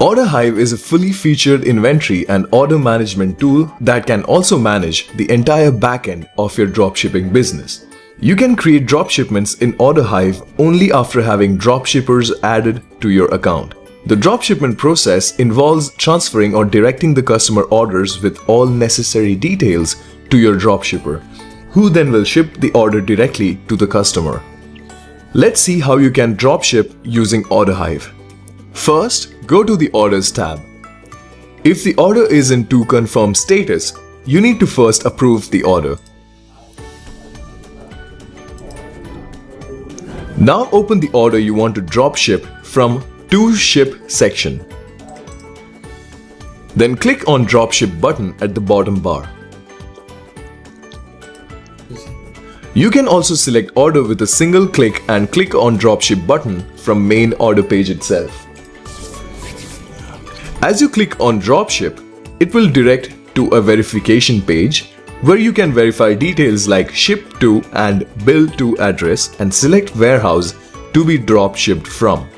Orderhive is a fully featured inventory and order management tool that can also manage the entire backend of your dropshipping business. You can create dropshipments in Orderhive only after having dropshippers added to your account. The dropshipment process involves transferring or directing the customer orders with all necessary details to your dropshipper, who then will ship the order directly to the customer. Let's see how you can dropship using Orderhive. First, go to the Orders tab. If the order is in to confirm status, you need to first approve the order. Now open the order you want to dropship from To Ship section. Then click on Dropship button at the bottom bar. You can also select order with a single click and click on Dropship button from main order page itself. As you click on Dropship, it will direct to a verification page where you can verify details like ship to and bill to address and select warehouse to be drop shipped from.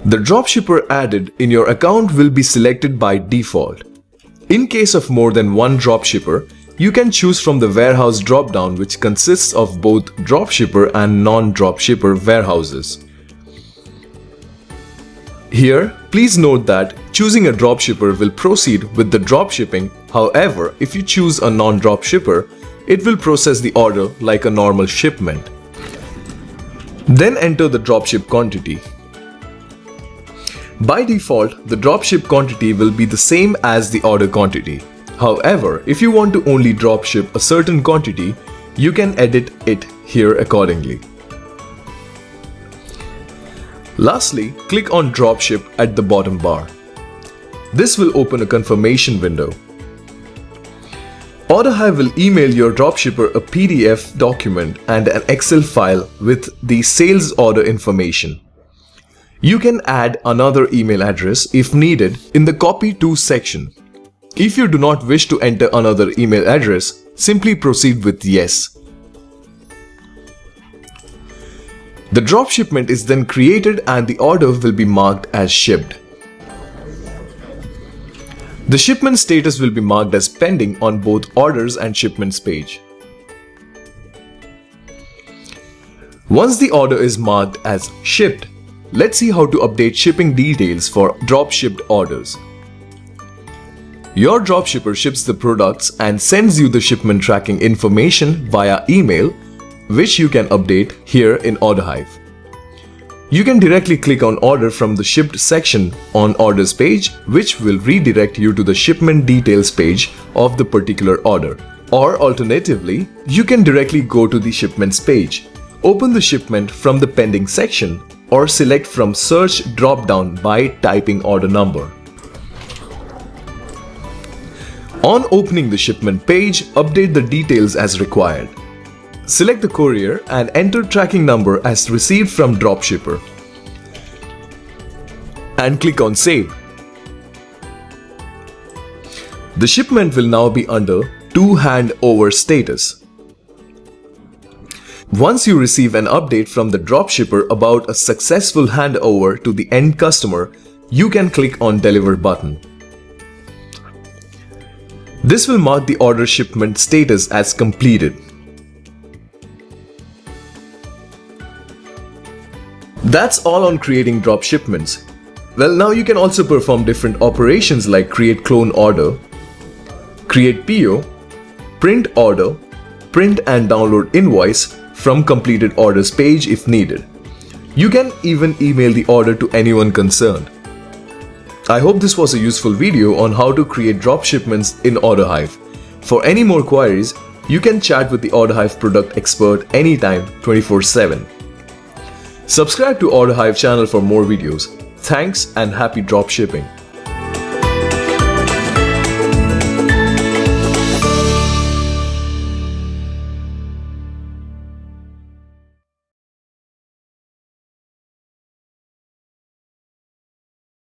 The dropshipper added in your account will be selected by default. In case of more than one dropshipper, you can choose from the warehouse dropdown, which consists of both dropshipper and non-dropshipper warehouses. Here, please note that choosing a dropshipper will proceed with the dropshipping. However, if you choose a non-dropshipper, it will process the order like a normal shipment. Then enter the dropship quantity. By default, the dropship quantity will be the same as the order quantity. However, if you want to only dropship a certain quantity, you can edit it here accordingly. Lastly, click on Dropship at the bottom bar. This will open a confirmation window. Orderhive will email your dropshipper a PDF document and an Excel file with the sales order information. You can add another email address if needed in the Copy To section. If you do not wish to enter another email address, simply proceed with Yes. The dropshipment is then created and the order will be marked as shipped. The shipment status will be marked as pending on both orders and shipments page. Once the order is marked as shipped, let's see how to update shipping details for dropshipped orders. Your dropshipper ships the products and sends you the shipment tracking information via email, which you can update here in Orderhive. You can directly click on order from the shipped section on orders page, which will redirect you to the shipment details page of the particular order. Or alternatively, you can directly go to the shipments page. Open the shipment from the pending section or select from search dropdown by typing order number. On opening the shipment page, update the details as required. Select the courier and enter tracking number as received from dropshipper. And click on Save. The shipment will now be under To Hand Over status. Once you receive an update from the dropshipper about a successful handover to the end customer, you can click on Deliver button. This will mark the order shipment status as completed. That's all on creating dropshipments. Well, now you can also perform different operations like create clone order, create PO, print order, print and download invoice from completed orders page if needed. You can even email the order to anyone concerned. I hope this was a useful video on how to create dropshipments in Orderhive. For any more queries, you can chat with the Orderhive product expert anytime 24/7. Subscribe to Orderhive channel for more videos. Thanks and happy dropshipping.